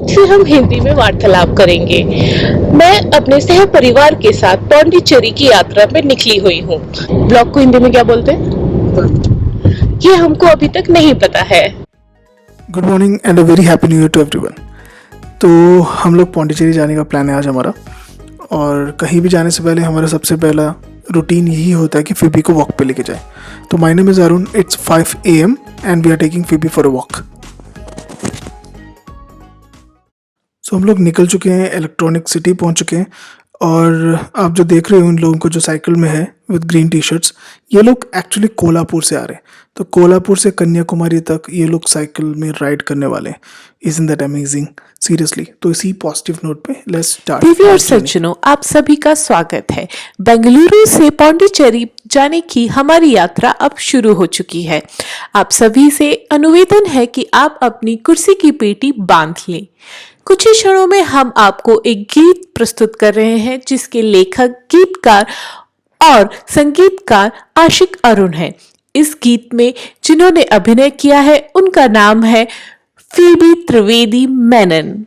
फिर हम हिंदी में वार्तालाप करेंगे। मैं अपने सह परिवार के साथ पौंडीचेरी की यात्रा पे निकली हुई हूँ। ब्लॉग को हिंदी में क्या बोलते हैं, ये हमको अभी तक नहीं पता है। Good morning and a very happy new year to everyone. तो हम लोग पौंडीचेरी जाने का प्लान है आज हमारा, और कहीं भी जाने से पहले हमारा सबसे पहला रूटीन यही होता है कि फिबी को वॉक पे लेके जाए। तो my name is Arun, it's 5 AM and we are taking Phoebe for a walk. So हम लोग निकल चुके हैं, इलेक्ट्रॉनिक सिटी पहुंच चुके हैं, और आप जो देख रहे हो उन लोगों को जो साइकिल में है विद ग्रीन टी शर्ट्स, ये लोग एक्चुअली कोल्हापुर से आ रहे हैं। तो कोल्हापुर से कन्याकुमारी तक ये लोग साइकिल में राइड करने वाले हैं। Isn't that amazing, seriously. तो इसी पॉजिटिव नोट पे लेट्स स्टार्ट। दीदी और सज्जनों, आप सभी का स्वागत है। बेंगलुरु से पौंडीचेरी जाने की हमारी यात्रा अब शुरू हो चुकी है। आप सभी से अनुवेदन है कि आप अपनी कुर्सी की पेटी बांध लें। कुछ ही क्षणों में हम आपको एक गीत प्रस्तुत कर रहे हैं जिसके लेखक, गीतकार और संगीतकार आशिक अरुण है। इस गीत में जिन्होंने अभिनय किया है उनका नाम है फीबी त्रिवेदी मेनन।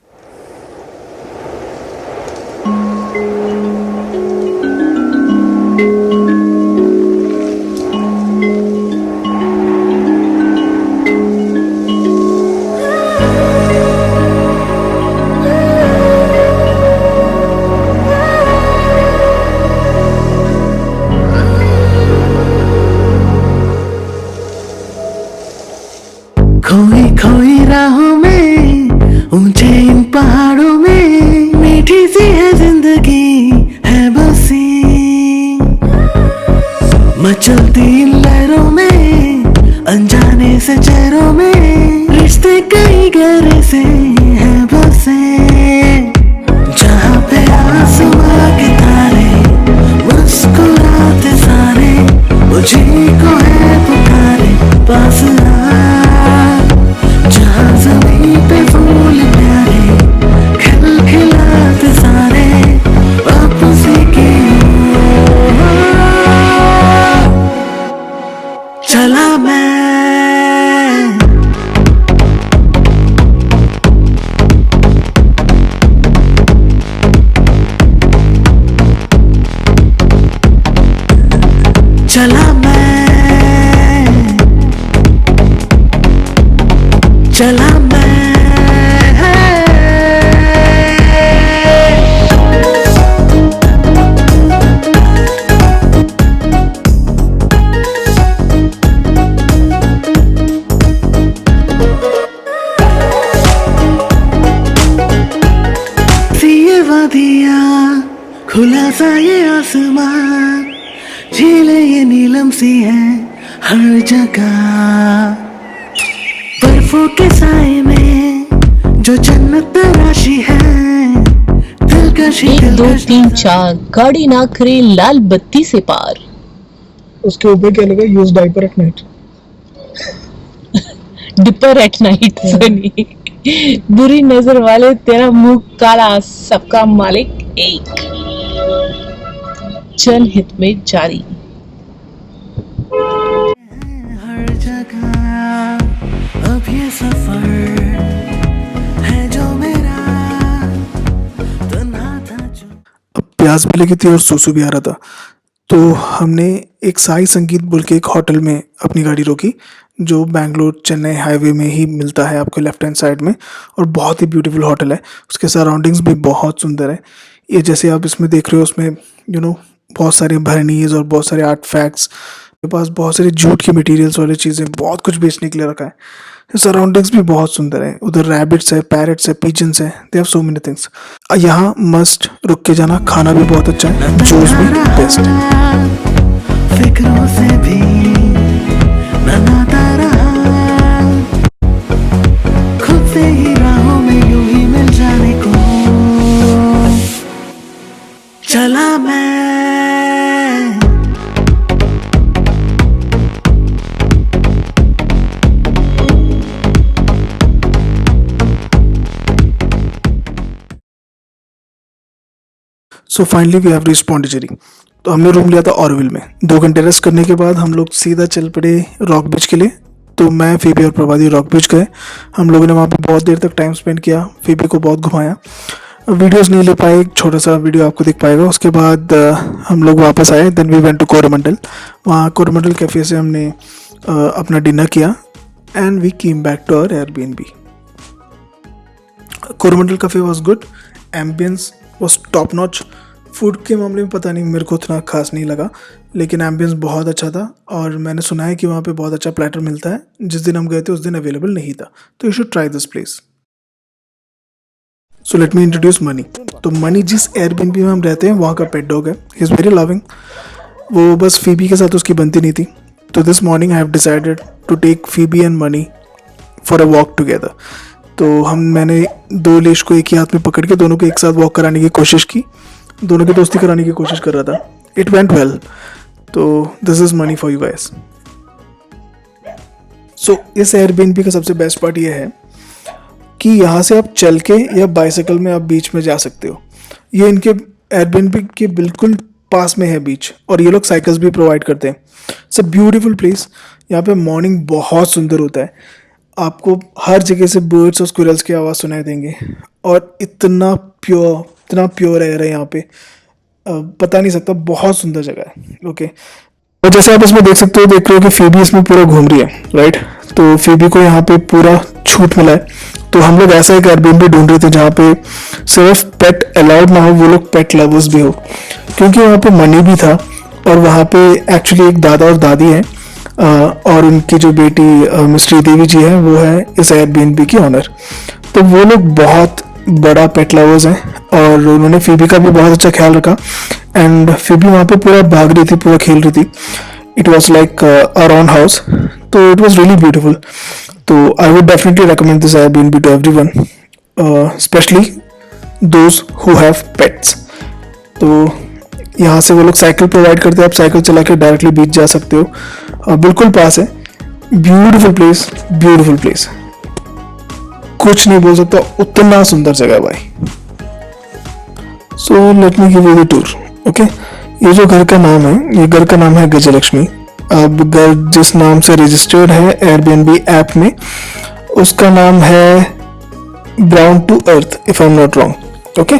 खोई खोई राहों में, ऊंचे इन पहाड़ों में, मीठी सी है जिंदगी है बसी। मचलती इन लहरों में, अनजाने से चेहरों में, रिश्ते कई गहरे से हैं बसे। जहाँ पे आसमां के तारे मुस्कुराते सारे, मुझे को है पुकारे पास आ। जहाँ ज़मीन पे फूल प्यारे खिलखिलाते सारे, वापसी की चला मैं। चला मैं, चला मैं। सी वादियाँ, खुला सा ये आसमां, झीलें ये नीलम सी हैं हर जगह। बर्फों के साए में जो जन्नत राशि है, दिलकश 1 2 3 4 गाड़ी ना करे लाल बत्ती से पार। उसके ऊपर क्या लगा, use diaper at night. Diaper at night Sunny. बुरी नजर वाले तेरा मुंह काला, सबका मालिक एक। जनहित में जारी। हर जगह अब ये सफर है जो मेरा तन्हा था जो। अब प्यास भी लगी थी और सूसू भी आ रहा था, तो हमने एक साई संगीत बोल के एक होटल में अपनी गाड़ी रोकी, जो बैंगलोर चेन्नई हाईवे में ही मिलता है आपको लेफ्ट हैंड साइड में। और बहुत ही ब्यूटीफुल होटल है, उसके सराउंडिंग्स भी बहुत सुंदर है। ये जैसे आप इसमें देख रहे हो, उसमें बहुत सारे भरनीज और बहुत सारे आर्ट फैक्ट्स, मेरे पास बहुत सारे जूट की मटेरियल्स वाली चीज़ें, बहुत कुछ बेचने के लिए रखा है। सराउंडिंग्स भी बहुत सुंदर है, उधर रैबिट्स है, पैरट्स है, पिजन्स है, they have so many things. यहाँ मस्ट रुक के जाना, खाना भी बहुत अच्छा है, जूस भी बेस्ट है। फिक्रों से भी न नाता रहा, खुद से ही राहों में यूं ही मिल जाने को चला मैं। So finally we have reach Pondicherry. तो हमने रूम लिया था ऑरोविल में। 2 घंटे रेस्ट करने के बाद हम लोग सीधा चल पड़े रॉक बीच के लिए। तो मैं, फीबी और प्रभादी रॉक बीच गए। हम लोगों ने वहाँ पे बहुत देर तक टाइम स्पेंड किया, फीबी को बहुत घुमाया। वीडियोस नहीं ले पाए, एक छोटा सा वीडियो आपको दिख पाएगा। उसके बाद हम लोग वापस आए। Then we went to Coromandel. वहाँ कोरोमंडल कैफ़े से हमने अपना डिनर किया and we came back to our Airbnb. Coromandel cafe was good, ambiance was top notch. Food के मामले में पता नहीं, मेरे को उतना खास नहीं लगा, लेकिन एम्बियंस बहुत अच्छा था। और मैंने सुना है कि वहाँ पे बहुत अच्छा प्लेटर मिलता है। जिस दिन हम गए थे उस दिन अवेलेबल नहीं था, तो you should try this place. So let me introduce money. तो मनी जिस एयरबीएनबी में हम रहते हैं वहाँ का पेट डॉग है। He is very loving. वो बस फीबी के साथ उसकी बनती नहीं थी। तो this morning I have decided to take Phoebe and Money for a walk together. तो मैंने 2 लेश को एक ही हाथ में पकड़ के दोनों को एक साथ वॉक कराने की कोशिश की, दोनों की दोस्ती कराने की कोशिश कर रहा था। It went well. तो this is money for you guys. So इस एयरबीएनबी का सबसे बेस्ट पार्ट ये है कि यहाँ से आप चल के या बाइसाइकिल में आप बीच में जा सकते हो। ये इनके एयरबीएनबी के बिल्कुल पास में है बीच, और ये लोग साइकिल्स भी प्रोवाइड करते हैं। It's a beautiful place. यहाँ पे मॉर्निंग बहुत सुंदर होता है। आपको हर जगह से बर्ड्स और स्क्विरल्स की आवाज़ सुनाई देंगे, और इतना प्योर एयर है यहाँ पे, बता नहीं सकता। बहुत सुंदर जगह है। ओके, और जैसे आप इसमें देख रहे हो कि फीबी इसमें पूरा घूम रही है, राइट। तो फीबी को यहाँ पे पूरा छूट मिला है। तो हम लोग ऐसा एक एयरबीएनबी ढूंढ रहे थे जहाँ पे सिर्फ पेट अलाउड ना हो, वो लोग पेट लवर्स भी हो, क्योंकि वहाँ पे मनी भी था। और वहाँ पे एक्चुअली एक दादा और दादी हैं, और उनकी जो बेटी मिस श्रीदेवी जी है वो है इस एयरबीएनबी की ऑनर। तो वो लोग बहुत बड़ा पेट लवर्स हैं, और उन्होंने फीबी का भी बहुत अच्छा ख्याल रखा। एंड फीबी वहाँ पे पूरा भाग रही थी, पूरा खेल रही थी। It was like our own house. तो इट वॉज रियली ब्यूटीफुल। तो I would definitely recommend this Airbnb to everyone, especially those who have pets. तो यहाँ से वो लोग साइकिल प्रोवाइड करते हैं, आप साइकिल चला के डायरेक्टली बीच जा सकते हो। बिल्कुल पास है। ब्यूटीफुल प्लेस, ब्यूटीफुल प्लेस, कुछ नहीं बोल सकता, उतना सुंदर जगह है भाई। So let me give you the tour. Okay, ये जो घर का नाम है, ये घर का नाम है गजलक्ष्मी। अब घर जिस नाम से रजिस्टर्ड है एयरबीएनबी ऐप में, उसका नाम है Brown to Earth, if I am not wrong. Okay,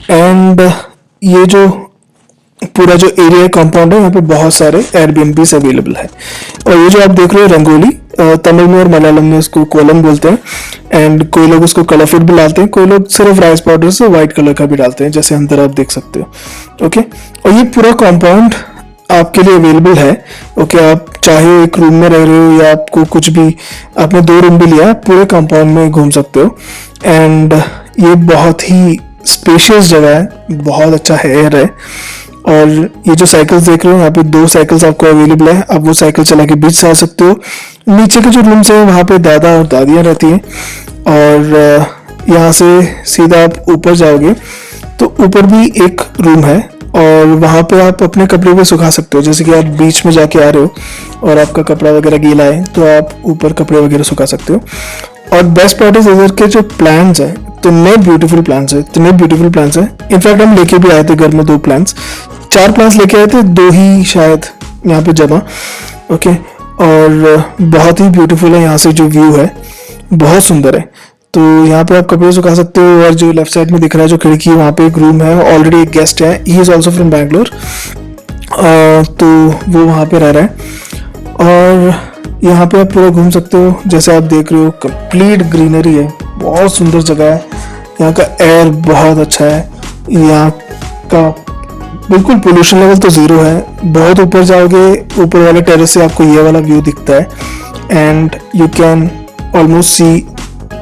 and ये जो पूरा जो एरिया कंपाउंड है, यहाँ पे बहुत सारे एयरबीएनबीज अवेलेबल है। और ये जो आप देख रहे हो रंगोली, तमिल में और मलयालम में उसको कोलम बोलते हैं। एंड कोई लोग उसको कलरफुल भी डालते हैं, कोई लोग सिर्फ राइस पाउडर से व्हाइट कलर का भी डालते हैं, जैसे अंदर आप देख सकते हो। ओके, और ये पूरा कंपाउंड आपके लिए अवेलेबल है। ओके, आप चाहे एक रूम में रह रहे हो या आपको कुछ भी, आपने 2 रूम भी लिया, पूरे कंपाउंड में घूम सकते हो। एंड ये बहुत ही स्पेशियस जगह है, बहुत अच्छा एयर है। और ये जो साइकिल्स देख रहे हो, यहाँ पे 2 साइकिल्स आपको अवेलेबल है। आप वो साइकिल चला के बीच से आ सकते हो। नीचे के जो रूम्स हैं वहाँ पे दादा और दादियाँ रहती हैं, और यहाँ से सीधा आप ऊपर जाओगे तो ऊपर भी एक रूम है, और वहाँ पे आप अपने कपड़े भी सुखा सकते हो। जैसे कि आप बीच में जाके आ रहे हो और आपका कपड़ा वगैरह गीला है, तो आप ऊपर कपड़े वगैरह सुखा सकते हो। और बेस्ट पार्ट इज इधर के जो प्लान्स हैं, इतने ब्यूटीफुल प्लान्स हैं, इतने ब्यूटीफुल प्लान्स हैं। इनफैक्ट हम लेके भी आए थे घर में 2 प्लान्स, 4 प्लान्स लेके आए थे, 2 ही शायद यहाँ पे जमा। ओके, और बहुत ही ब्यूटीफुल है। यहाँ से जो व्यू है बहुत सुंदर है। तो यहाँ पे आप कपड़े सुखा सकते हो। और जो लेफ्ट साइड में दिख रहा है जो खिड़की, वहाँ पे एक रूम है, ऑलरेडी एक गेस्ट है, he is also from Bangalore, तो वो वहाँ पे रह रहा है। और यहाँ पे आप पूरा घूम सकते हो। जैसे आप देख रहे हो कंप्लीट ग्रीनरी है, बहुत सुंदर जगह है। यहाँ का एयर बहुत अच्छा है। यहाँ का बिल्कुल पोल्यूशन लेवल तो 0 है। बहुत ऊपर जाओगे, ऊपर वाले टेरेस से आपको ये वाला व्यू दिखता है, and you can almost see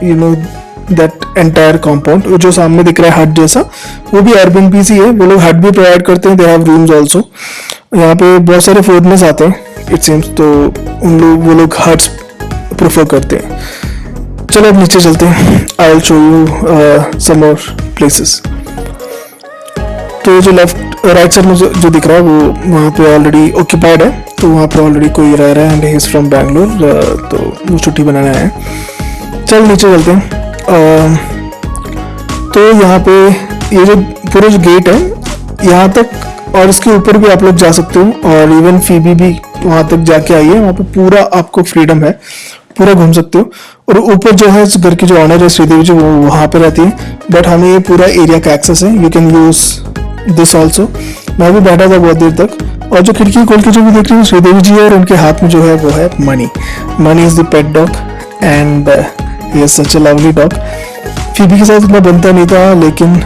that entire compound. जो सामने दिख रहा है हट जैसा, वो भी एयरबीएनबी ही है। वो लोग हट भी प्रोवाइड करते हैं, दे हैव रूम्स ऑल्सो। यहाँ पे बहुत सारे फॉरेनर्स आते हैं इट सीम्स, तो वो लोग हट्स प्रेफर करते हैं। चलो अब नीचे चलते हैं, I will show you some more places. तो जो राइट साइड में जो दिख रहा है वो वहाँ पे ऑलरेडी ऑक्यूपाइड है, तो वहाँ पे ऑलरेडी कोई रह रहा है, and he is from Bangalore, तो वो छुट्टी बनाने आए हैं। चल नीचे चलते हैं। तो यहाँ पे ये जो पूरा जो गेट है, यहाँ तक और इसके ऊपर भी आप लोग जा सकते हो, और इवन फीबी भी वहाँ तक जाके आई है। वहाँ पे पूरा आपको फ्रीडम है, पूरा घूम सकते हो। और ऊपर जो है इस घर की जो ऑनर है श्रीदेवी जी, वो वहाँ पे रहती है, बट हमें ये पूरा एरिया का एक्सेस है। You can use this also. मैं भी बैठा था बहुत देर तक, और जो खिड़की खोल के जो भी देख रही हूँ श्रीदेवी जी है, और उनके हाथ में जो है वो है money. Money is the pet dog and he is such a lovely dog. Phoebe के साथ इतना बनता नहीं था, लेकिन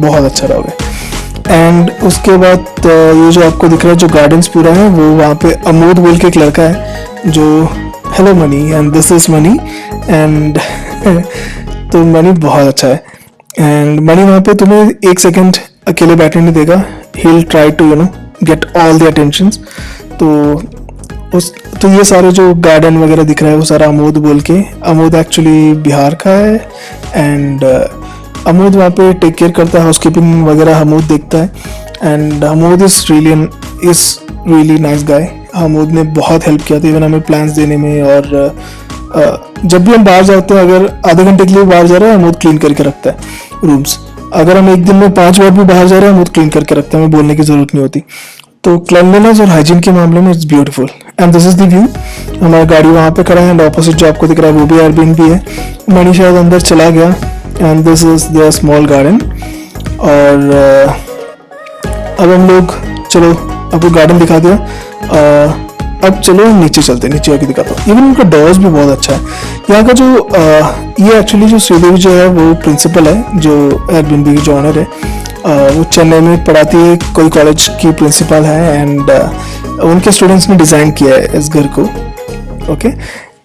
बहुत अच्छा डॉग है। एंड उसके बाद ये जो आपको दिख रहा है जो गार्डन्स पूरा है, वो वहाँ पे अमोद बोल के एक लड़का है जो hello money and this is money and तो मनी बहुत अच्छा है। एंड मनी वहाँ पे तुम्हें एक सेकंड अकेले बैठने नहीं देगा। He will try to get all the attentions. तो ये सारे जो गार्डन वगैरह दिख रहा है वो सारा अमोद बोल के, अमोद एक्चुअली बिहार का है। एंड अमोद वहाँ पे टेक केयर करता है, हाउसकीपिंग वगैरह अमोद देखता है। And Amod is really nice guy. Amod ने बहुत हेल्प किया था इवन हमें प्लान्स देने में। और जब भी हम बाहर जाते हैं, अगर आधे घंटे के लिए बाहर जा रहे हैं, अमोद क्लीन करके रखता है रूम्स। अगर हम एक दिन में 5 बार भी बाहर जा रहे हैं, अमोद क्लीन करके रखता है, हमें बोलने की जरूरत नहीं होती। तो क्लीनलीनेस और हाइजीन के मामले में it's beautiful. And this is the view. हमारी गाड़ी वहाँ पे खड़ा है, एंड ऑपोजिट जो आपको दिख रहा है वो भी एयरबीएनबी है। मनी शायद अंदर चला गया। And this is the small garden. और अब हम लोग, चलो आपको गार्डन दिखा दिया। अब चलो नीचे चलते हैं, नीचे आके दिखाता हूँ। इवन उनका डोर्स भी बहुत अच्छा है यहाँ का। जो ये एक्चुअली जो श्रीदेवी जो है वो प्रिंसिपल है, जो एयरबीएनबी की जो ऑनर है, वो चेन्नई में पढ़ाती है, कोई कॉलेज की प्रिंसिपल है। एंड उनके स्टूडेंट्स ने डिज़ाइन किया है इस घर को। ओके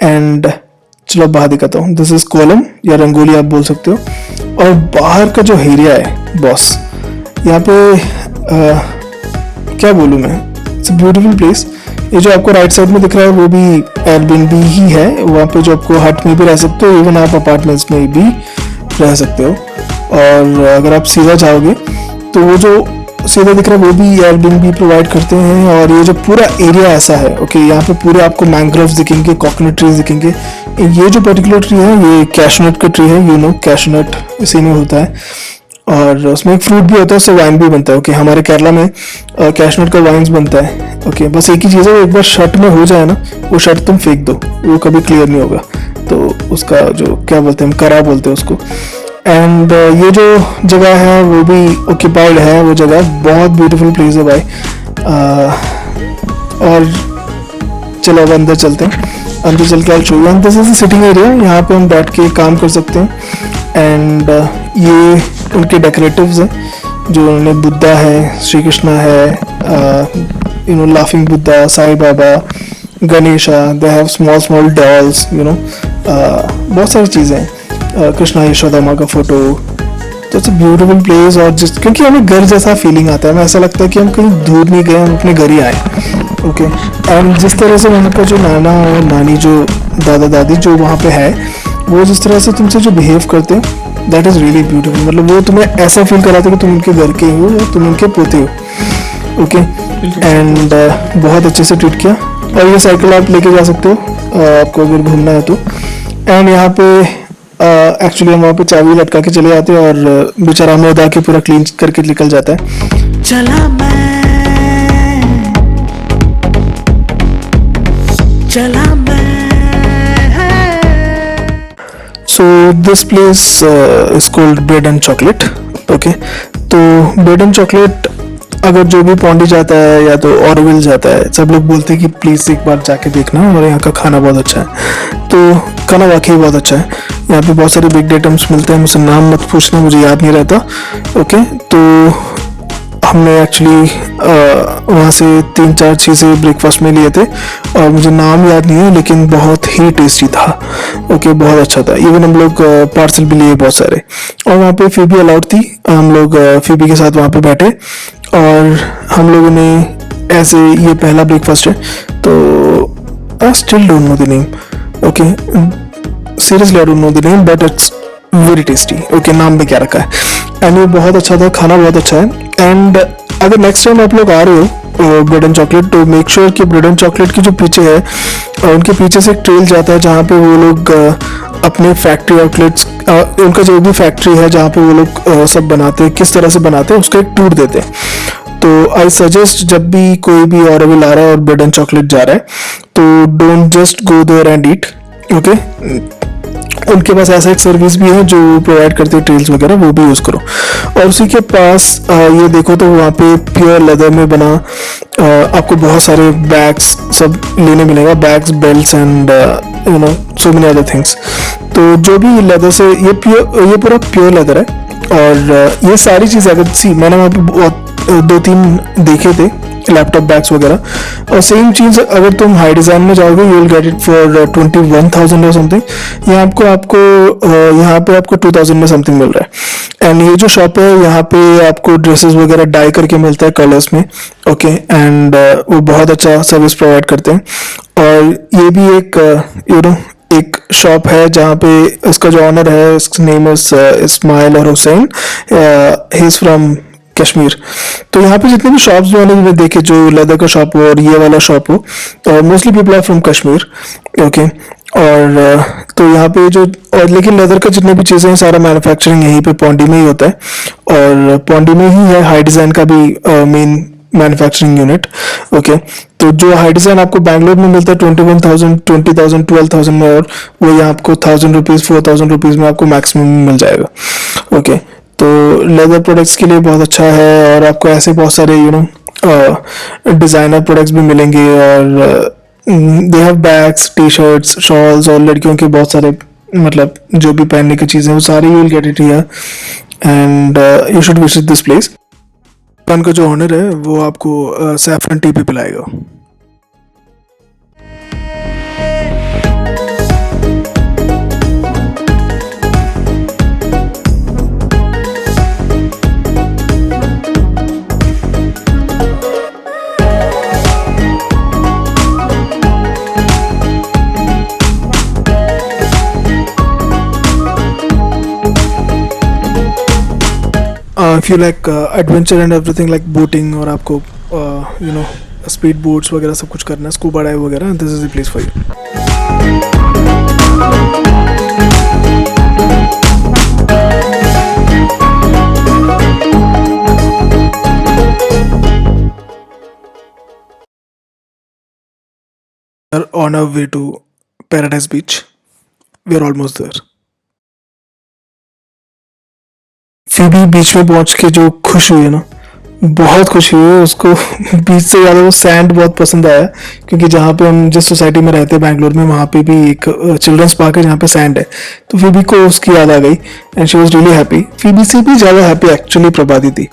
एंड चलो बाहर दिखाता हूँ। दिस इज कोलम या रंगोली आप बोल सकते हो। और बाहर का जो एरिया है बॉस, यहाँ पे क्या बोलूँ मैं, इट्स अ ब्यूटीफुल प्लेस। ये जो आपको राइट साइड में दिख रहा है वो भी एयरबीएनबी ही है। वहाँ पे जो आपको हट में भी रह सकते हो, इवन आप अपार्टमेंट्स में भी रह सकते हो। और अगर आप सीधा जाओगे तो वो जो सीधा दिख रहा है वो भी एयरबीएनबी प्रोवाइड करते हैं। और ये जो पूरा एरिया ऐसा है, ओके, यहाँ पे पूरे आपको मैंग्रोव्स दिखेंगे, कोकोनट ट्रीज दिखेंगे। ये जो पर्टिकुलर ट्री है ये कैशनट का ट्री है, कैशनट इसी में होता है। और उसमें एक फ्रूट भी होता है, उससे वाइन भी बनता है। ओके, हमारे केरला में कैशनट का वाइन बनता है। ओके, बस एक ही चीज़ है, वो एक बार शर्ट में हो जाए ना, वो शर्ट तुम फेंक दो, वो कभी क्लियर नहीं होगा। तो उसका जो क्या बोलते हैं, हम करा बोलते हैं उसको। एंड ये जो जगह है वो भी ऑक्यूपाइड है। वो जगह बहुत ब्यूटीफुल प्लेस है भाई। और चलो अब अंदर चलते हैं। अंदर चल के show you. This is sitting area, यहाँ पे हम बैठ के काम कर सकते हैं। एंड ये उनके डेकोरेटिव्स हैं, जो उन्होंने बुद्धा है, श्री कृष्णा है, laughing Buddha, Sai Baba, Ganesha, they have small dolls, बहुत सारी चीज़ें हैं। कृष्णा यशोदा माँ का फोटो। तो इट्स अ ब्यूटीफुल प्लेस। और क्योंकि हमें घर जैसा फीलिंग आता है, हमें ऐसा लगता है कि हम कहीं दूर नहीं गए, हम अपने घर ही आए। ओके एंड जिस तरह से वहाँ का जो नाना और नानी, जो दादा दादी जो वहाँ पे है, वो जिस तरह से तुमसे जो बिहेव करते हैं, दैट इज़ रियली ब्यूटीफुल। मतलब वो तुम्हें ऐसा फील कराते कि तुम उनके घर के हो, तुम उनके पोते हो। ओके एंड बहुत अच्छे से ट्रीट किया। और ये साइकिल आप लेके जा सकते हो आपको अगर घूमना है तो। एंड यहाँ पे एक्चुअली हम वहाँ पे चाबी लटका के चले जाते हैं, और बेचारा अमोद आके पूरा क्लीन करके निकल जाता है। चला मैं So this place is called Bread and Chocolate. Okay, तो ब्रेड एंड चॉकलेट अगर जो भी पौंडी जाता है या तो ऑरोविल जाता है, सब लोग बोलते हैं कि प्लीज़ एक बार जाके देखना, हमारे यहाँ का खाना बहुत अच्छा है। तो खाना वाकई बहुत अच्छा है। यहाँ पे बहुत सारे बिग आइटम्स मिलते हैं, मुझसे नाम मत पूछना, मुझे याद नहीं रहता। ओके, तो हमने एक्चुअली वहाँ से 3-4 चीज़ें ब्रेकफास्ट में लिए थे, और मुझे नाम याद नहीं है, लेकिन बहुत ही टेस्टी था। ओके, बहुत अच्छा था। इवन हम लोग पार्सल भी लिए बहुत सारे। और वहाँ पे फीबी अलाउड थी, हम लोग फीबी के साथ वहाँ पे बैठे, और हम लोगों ने ऐसे, ये पहला ब्रेकफास्ट है, तो I still don't know the name. Okay, seriously I don't know the name, but it's very tasty. Okay, नाम भी क्या रखा है। एंड ये बहुत अच्छा था, खाना बहुत अच्छा है। एंड अगर नेक्स्ट टाइम आप लोग आ रहे हो ब्रेड एंड चॉकलेट, तो मेक श्योर कि ब्रेड एंड चॉकलेट की जो पीछे है, उनके पीछे से एक ट्रेल जाता है, जहाँ पे वो लोग अपने फैक्ट्री आउटलेट्स उनका जो भी फैक्ट्री है जहाँ पे वो लोग सब बनाते हैं, किस तरह से बनाते हैं उसका एक टूर देते हैं। तो आई सजेस्ट जब भी कोई भी ऑरोविल आ रहा है और ब्रेड एंड चॉकलेट जा रहा है तो don't just go there and eat, okay. उनके पास ऐसा एक सर्विस भी है जो प्रोवाइड करते हैं, ट्रेल्स वगैरह, वो भी यूज़ करो। और उसी के पास ये देखो तो वहाँ पे प्योर लेदर में बना आपको बहुत सारे बैग्स सब लेने मिलेगा, bags, belts and you know so many other things. तो जो भी लेदर से ये पूरा प्योर लेदर है। और ये सारी चीज़ें अगर मैंने वहाँ पे बहुत 2-3 देखे थे लैपटॉप बैग्स वगैरह। और सेम चीज़ अगर तुम हाई डिज़ाइन में जाओगे you will get it for 21,000 और समथिंग। यहाँ पे आपको 2,000 में समथिंग मिल रहा है। एंड ये जो शॉप है यहाँ पे आपको ड्रेसेस वगैरह डाई करके मिलता है कलर्स में, ओके। एंड वो बहुत अच्छा सर्विस प्रोवाइड करते हैं। और ये भी एक एक शॉप है जहाँ पे इसका जो ऑनर है, इसका नेम इज इस्माइल और Hussain, he is from Kashmir. तो यहाँ पे जितने भी शॉप्स मैंने देखे, जो लेदर का शॉप हो और ये वाला शॉप हो, mostly people are from Kashmir, okay. और तो यहाँ पे और लेकिन लेदर का जितने भी चीज़ें हैं सारा मैन्युफैक्चरिंग यहीं पे पौंडी में ही होता है। और पौंडी में ही है हाई डिज़ाइन का भी मेन मैन्युफैक्चरिंग यूनिट, ओके। तो जो हाई डिज़ाइन आपको बैंगलोर में मिलता है 21,000, 20,000, 12,000 में, और वो यहाँ आपको 1,000 रुपीज़, 4,000 रुपीज़ में आपको मैक्सिमम मिल जाएगा, ओके। तो लेदर प्रोडक्ट्स के लिए बहुत अच्छा है। और आपको ऐसे बहुत सारे डिज़ाइनर प्रोडक्ट्स भी मिलेंगे। और they have bags, T shirts, shawls और लड़कियों के बहुत सारे मतलब जो भी पहनने की चीज़ें वो सारी you will get it here. And you should visit this place. दुकान का जो ऑनर है वो आपको सैफरन टी पे पिलाएगा। If you like adventure and everything like boating, और आपको स्पीड बोट्स वगैरह सब कुछ करना है, स्कूबा डाइव वगैरह, this is the place for you. On our way to Paradise Beach, we are almost there. Phoebe बीच में पहुंच के जो खुश हुई है ना, बहुत खुश हुई है। उसको बीच से ज़्यादा वो सैंड बहुत पसंद आया, क्योंकि जहाँ पे हम जिस सोसाइटी में रहते हैं बैंगलोर में, वहाँ पे भी एक चिल्ड्रंस पार्क है जहाँ पे सैंड है। तो फिबी को उसकी याद आ गई and she was really happy. Phoebe से भी ज़्यादा हैप्पी एक्चुअली प्रभाती थी।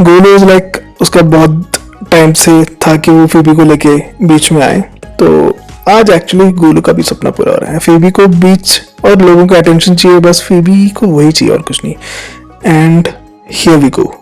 गोलू इज लाइक उसका बहुत टाइम से था कि वो फिबी को लेके बीच में आए। तो आज एक्चुअली गोलू का भी सपना पूरा हो रहा है। फिबी को बीच और लोगों का अटेंशन चाहिए, बस फिबी को वही चाहिए और कुछ नहीं। And here we go.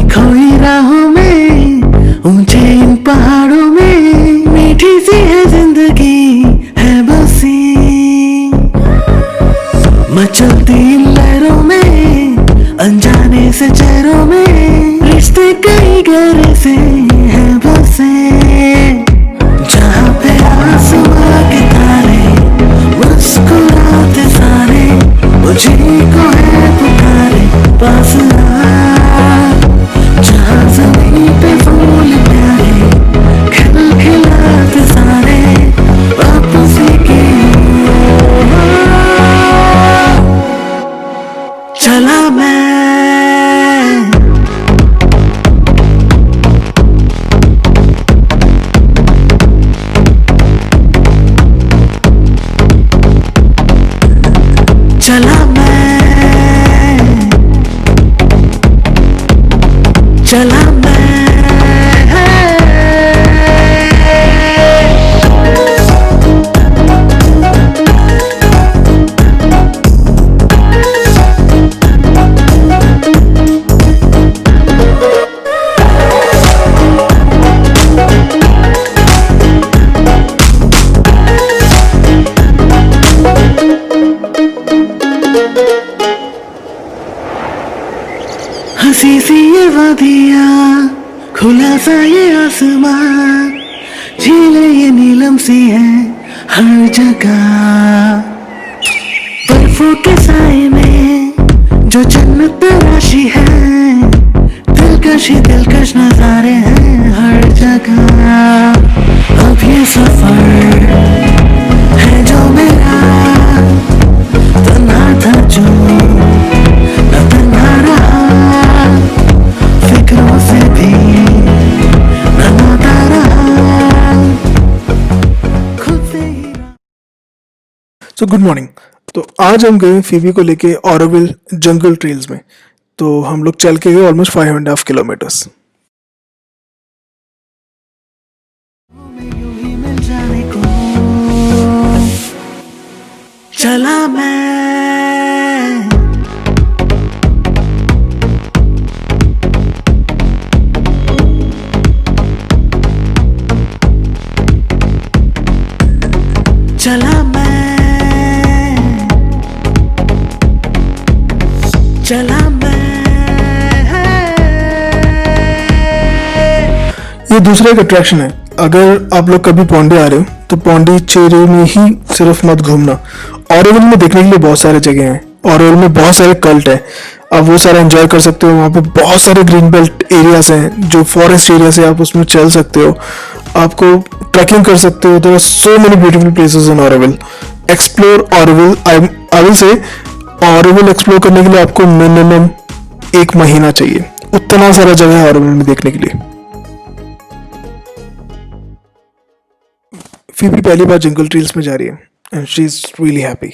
खोई राहों में, ऊंचे इन पहाड़ों में, मीठी सी है जिंदगी है बसी। मचलती इन लहरों में, अनजाने से चेहरों में, रिश्ते कई गहरे से हैं बसे। जहाँ पे आसमां के तारे मुस्कुराते सारे, मुझे को है पुकारे पास आ। जहाँ ज़मीन पे फूल खुला सा ये आसमान, झीलें ये नीलम सी है हर जगह। बर्फों के साए में जो जन्नत तराशी है, दिलकश ही दिलकश नजारे हैं हर जगह। अब ये सफर है जो मेरा, तन्हा था जो न तन्हा रहा, फिक्रों से भी न नाता रहा, खुद से ही। So good morning. तो आज हम गए फीबी को लेके ऑरोविल जंगल ट्रेल्स में। तो हम लोग चल के गए ऑलमोस्ट 5.5 किलोमीटर्स। यूं ही मिल जाने को चला मैं, चला मैं, चला मैं। ये दूसरा एक अट्रैक्शन है। अगर आप लोग कभी पौंडी आ रहे हो तो पौंडीचेरी में ही सिर्फ मत घूमना, ऑरोविल में देखने के लिए बहुत सारे जगह हैं। ऑरोविल में बहुत सारे कल्ट है, आप वो सारा एंजॉय कर सकते हो। वहाँ पे बहुत सारे ग्रीन बेल्ट एरियाज हैं जो फॉरेस्ट एरियाज है, आप उसमें चल सकते हो, आपको ट्रैकिंग कर सकते हो। There are so many beautiful places in Auroville. Explore Auroville. I will say Auroville explore करने के लिए आपको मिनिमम 1 महीना चाहिए। उतना सारा जगह है ऑरोविल में देखने के लिए। फीबी पहली बार जंगल ट्रेल्स में जा रही है and she is really happy.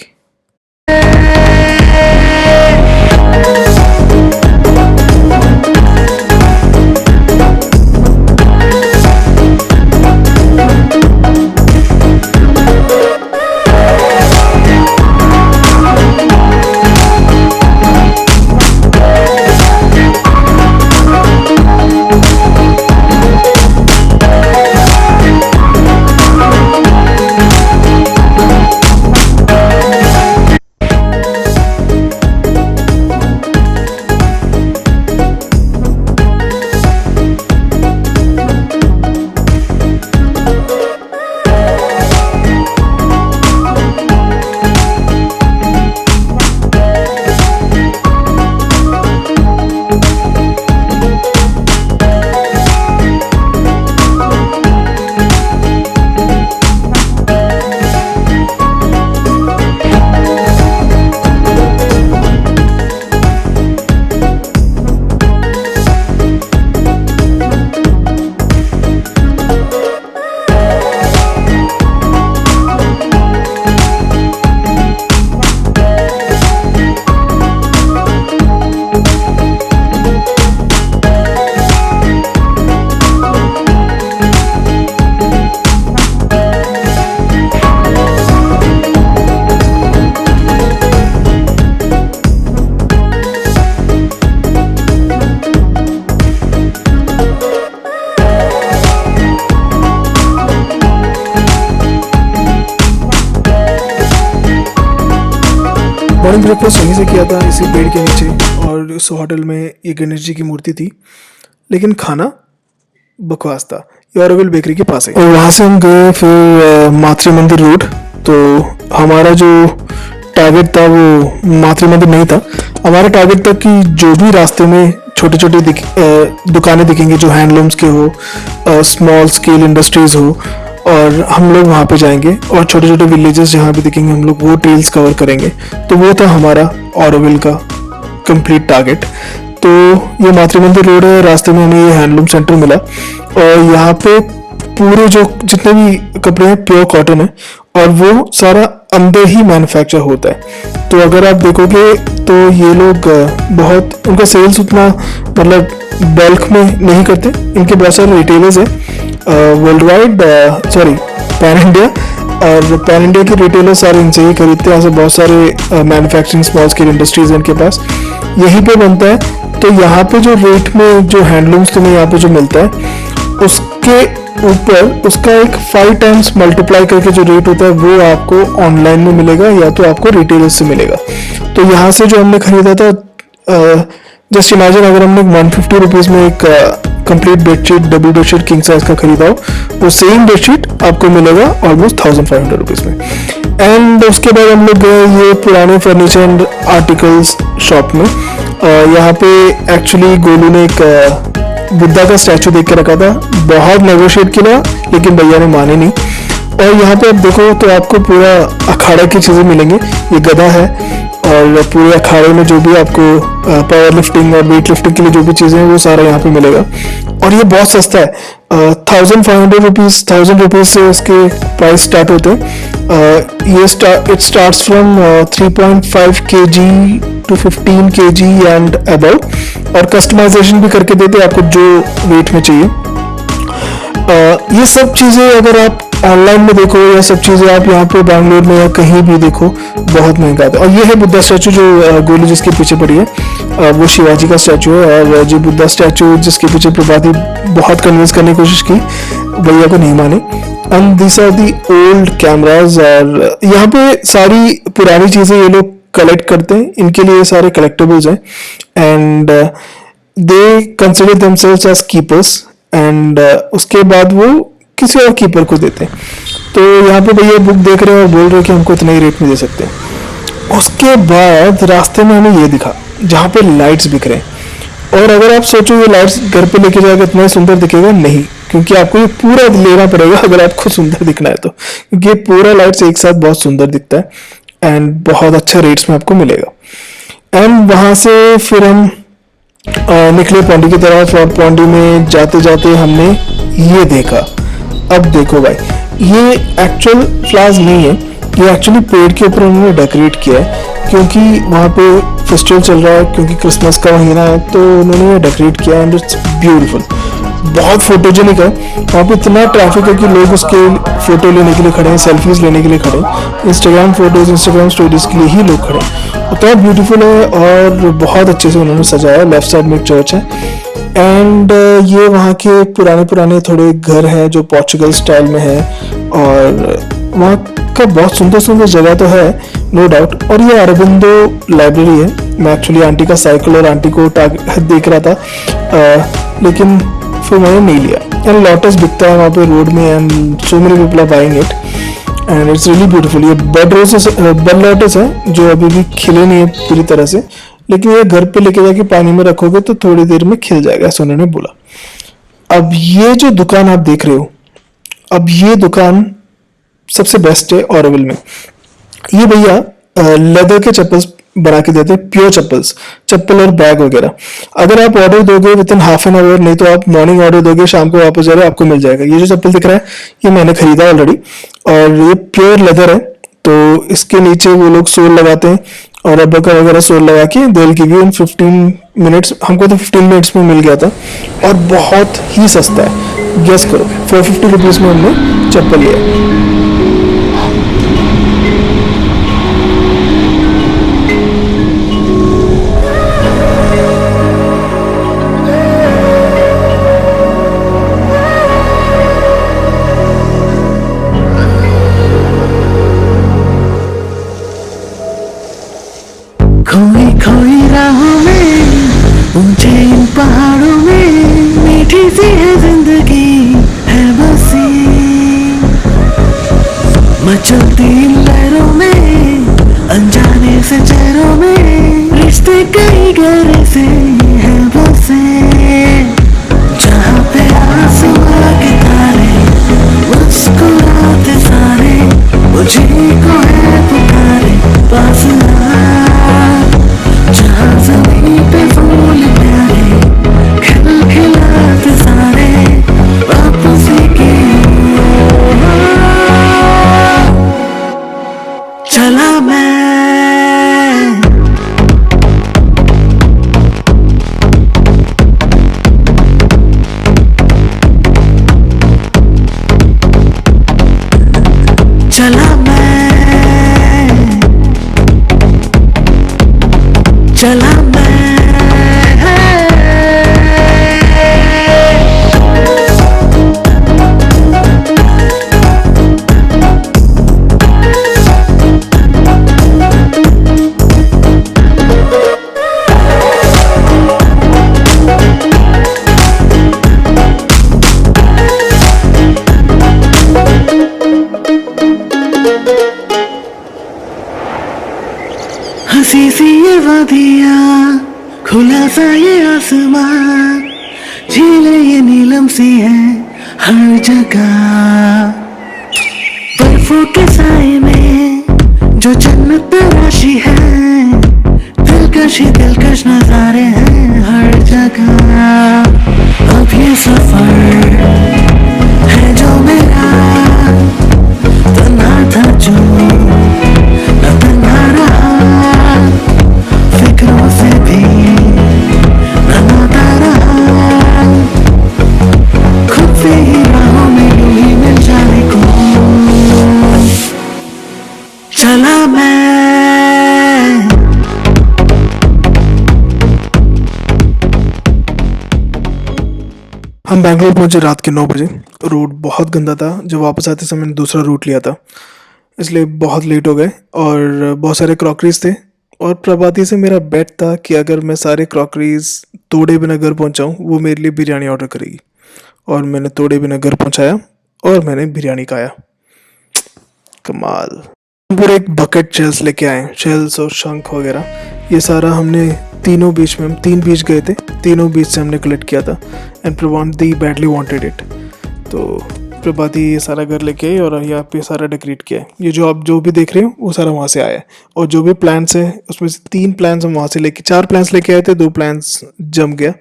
Morning breakfast वहीं से किया था, इसी पेड़ के नीचे, और उस होटल में ये गणेश जी की मूर्ति थी, लेकिन खाना बकवास था। ये ऑरोविल बेकरी के पास है। और वहाँ से हम गए फिर मातृ मंदिर रोड। तो हमारा जो टारगेट था वो मातृ मंदिर नहीं था। हमारा टारगेट था कि जो भी रास्ते में छोटे छोटे दुकानें दिखेंगे जो हैंडलूम्स के हो, स्मॉल स्केल इंडस्ट्रीज हो, और हम लोग वहाँ पे जाएंगे, और छोटे छोटे विलेजेस जहाँ भी दिखेंगे हम लोग वो ट्रेल्स कवर करेंगे। तो वो था हमारा ऑरोविल का कंप्लीट टारगेट। तो ये मातृ मंदिर रोड है, रास्ते में हमें ये हैंडलूम सेंटर मिला, और यहाँ पे पूरे जो जितने भी कपड़े हैं प्योर कॉटन है, और वो सारा अंदर ही मैन्युफैक्चर होता है। तो अगर आप देखोगे तो ये लोग बहुत, उनका सेल्स उतना मतलब बल्क में नहीं करते। इनके बहुत सारे रिटेलर्स हैं world wide, sorry pan India, और पैन इंडिया के रिटेलर्स सारे इनसे ही खरीदते हैं। ऐसे बहुत सारे मैन्युफैक्चरिंग स्मॉल स्केल इंडस्ट्रीज हैं इनके पास, यहीं पे बनता है। तो यहाँ पे जो रेट में जो हैंडलूम्स तुम्हें यहाँ पे जो मिलता है उसके ऊपर उसका एक 5 टाइम्स मल्टीप्लाई करके जो रेट होता है वो आपको ऑनलाइन में मिलेगा या तो आपको रिटेलर्स से मिलेगा। तो यहाँ से जो हमने खरीदा था, जस्ट इमेजिन अगर हमने 150 रुपीज़ में एक complete bedsheet, double bedsheet king size का खरीदा हो, वो सेम बेडशीट आपको मिलेगा ऑलमोस्ट 1500 रुपीज़ में। एंड उसके बाद हम लोग गए ये पुराने फर्नीचर एंड आर्टिकल्स शॉप में। यहाँ पे एक्चुअली गोलू ने एक बुद्धा का स्टैचू देख के रखा था, बहुत नेगोशिएट किया लेकिन भैया ने माने नहीं। और यहाँ पे आप देखो तो आपको पूरा अखाड़ा की चीज़ें मिलेंगी। ये गधा है और पूरे अखाड़े में जो भी आपको पावर लिफ्टिंग और वेट लिफ्टिंग के लिए जो भी चीज़ें हैं वो सारा यहाँ पे मिलेगा। और ये बहुत सस्ता है, 1500 रुपीज़, 1000 रुपीज़ से इसके प्राइस स्टार्ट होते हैं। ये it starts from 3.5 kg to 15 kg and above, और कस्टमाइजेशन भी करके देते हैं आपको जो वेट में चाहिए। ये सब चीज़ें अगर आप ऑनलाइन में देखो या सब चीज़ें आप यहाँ पे बैंगलोर में या कहीं भी देखो बहुत महंगा था। और ये है बुद्धा स्टैचू जो गोलू जिसके पीछे पड़ी है, वो शिवाजी का स्टैचू है। और जो बुद्धा स्टैचू जिसके पीछे प्रभाती बहुत कन्विंस करने की कोशिश की, भैया को नहीं माने। And this are the old cameras, और यहाँ पे सारी पुरानी चीज़ें ये लोग कलेक्ट करते हैं, इनके लिए सारे कलेक्टेबल्स हैं। And they consider themselves as keepers, and उसके बाद वो किसी और कीपर को देते हैं। तो यहाँ पे भैया बुक देख रहे हैं और बोल रहे हैं कि हमको इतने ही रेट में दे सकते हैं। उसके बाद रास्ते में हमें ये दिखा जहाँ पे लाइट्स बिक रहे हैं। और अगर आप सोचो ये लाइट्स घर पे लेके जाकर इतना सुंदर दिखेगा, नहीं, क्योंकि आपको ये पूरा लेना पड़ेगा अगर आपको सुंदर दिखना है तो, क्योंकि ये पूरा लाइट्स एक साथ बहुत सुंदर दिखता है एंड बहुत अच्छे रेट्स में आपको मिलेगा। एंड वहाँ से फिर हम निकले पौंडी की तरफ, और पौंडी में जाते जाते हमने ये देखा। अब देखो भाई, ये एक्चुअल फ्लावर्स नहीं है, ये एक्चुअली पेड़ के ऊपर उन्होंने डेकोरेट किया है, क्योंकि वहाँ पे फेस्टिवल चल रहा है, क्योंकि क्रिसमस का महीना है, तो उन्होंने ये डेकोरेट किया एंड इट्स ब्यूटीफुल, बहुत फोटोजेनिक है। वहाँ पे इतना ट्रैफिक है कि लोग उसके फोटो लेने के लिए खड़े हैं, सेल्फीज लेने के लिए खड़े हैं, इंस्टाग्राम फोटोज, इंस्टाग्राम स्टोरीज के लिए ही लोग खड़े हैं। उतना ब्यूटीफुल है और बहुत अच्छे से उन्होंने सजाया। लेफ्ट साइड में एक चर्च है, एंड ये वहाँ के पुराने थोड़े घर हैं जो पोर्चुगल स्टाइल में है, और वहाँ का बहुत सुंदर जगह तो है, नो डाउट। और ये अरबिंदो लाइब्रेरी है। मैं एक्चुअली आंटी का साइकिल और आंटी को देख रहा था, लेकिन फिर मैंने नहीं लिया। एंड लोटस बिकता है वहाँ पे रोड में, and so many people are buying it and it's really beautiful. ये बड लोटस है जो अभी भी खिले नहीं है पूरी तरह से, लेकिन ये घर पे लेके जाके पानी में रखोगे तो थोड़ी देर में खिल जाएगा, ऐसा उन्होंने बोला। अब ये जो दुकान आप देख रहे हो, अब ये दुकान सबसे बेस्ट है ऑरोविल में। ये भैया लेदर के चप्पल्स बना के देते हैं, प्योर चप्पल और बैग वगैरह। अगर आप ऑर्डर दोगे with in half an hour, नहीं तो आप मॉर्निंग ऑर्डर दोगे शाम को वापस जा रहे आपको मिल जाएगा। ये जो चप्पल दिख रहा है ये मैंने खरीदा ऑलरेडी, और ये प्योर लेदर है, तो इसके नीचे वो लोग सोल लगाते हैं और रबर का वगैरह सोल लगा के they will give you in 15 minutes. हमको तो 15 मिनट्स में मिल गया था, और बहुत ही सस्ता है। गेस करो, 450 रुपीज़ में हमने चप्पल लिया। खोई खोई राहों में, ऊंचे इन पहाड़ों में, मीठी सी है जिंदगी है बसी। वादियाँ खुला सा ये आसमां, झीलें ये नीलम सी हैं हर जगह। बर्फों के साए में जो जन्नत तराशी है, दिलकश ही दिलकश नजारे हैं हर जगह। अब ये सफर है जो मेरा, तन्हा था जो न तन्हा रहा, फिक्रों से भी न नाता रहा, खुद से ही राहों में यूं ही मिल जाने को चला मैं। हम बैंगलोर पहुंचे रात के 9 बजे। रोड बहुत गंदा था। जब वापस आते समय मैंने दूसरा रूट लिया था, इसलिए बहुत लेट हो गए और बहुत सारे क्रॉकरीज थे। और प्रभाती से मेरा बेट था कि अगर मैं सारे क्रॉकरीज तोड़े बिना घर पहुंचाऊं, वो मेरे लिए बिरयानी ऑर्डर करेगी। और मैंने तोड़े बिना घर पहुंचाया और मैंने बिरयानी खाया। कमाल। पूरे एक बकेट शेल्स लेके आए, शेल्स और शंख वगैरह। ये सारा हमने तीनों बीच में, हम 3 बीच गए थे, तीनों बीच से हमने कलेक्ट किया था। And Prabhati badly wanted it, तो प्रभाती ये सारा घर लेके आई और यहाँ पे सारा डेकोरेट किया है। ये जो आप जो भी देख रहे हो वो सारा वहाँ से आया है। और जो भी प्लान्स है उसमें से 3 प्लान्स हम वहाँ से लेके, 4 प्लान्स लेके आए थे, 2 प्लान्स जम गया।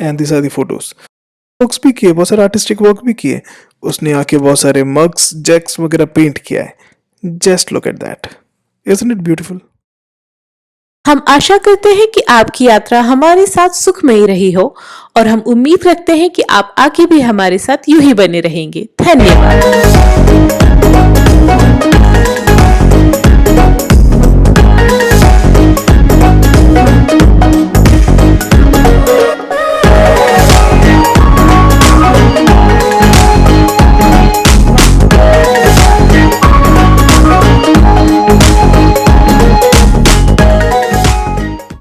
And this are the photos. Works भी किए, बहुत सारे आर्टिस्टिक वर्क भी किए। उसने आके बहुत सारे मग्स, जैक्स वगैरह पेंट किया है। Just look at that, isn't it beautiful? हम आशा करते हैं कि आपकी यात्रा हमारे साथ सुखमयी रही हो और हम उम्मीद रखते हैं कि आप आगे भी हमारे साथ यूं ही बने रहेंगे। धन्यवाद।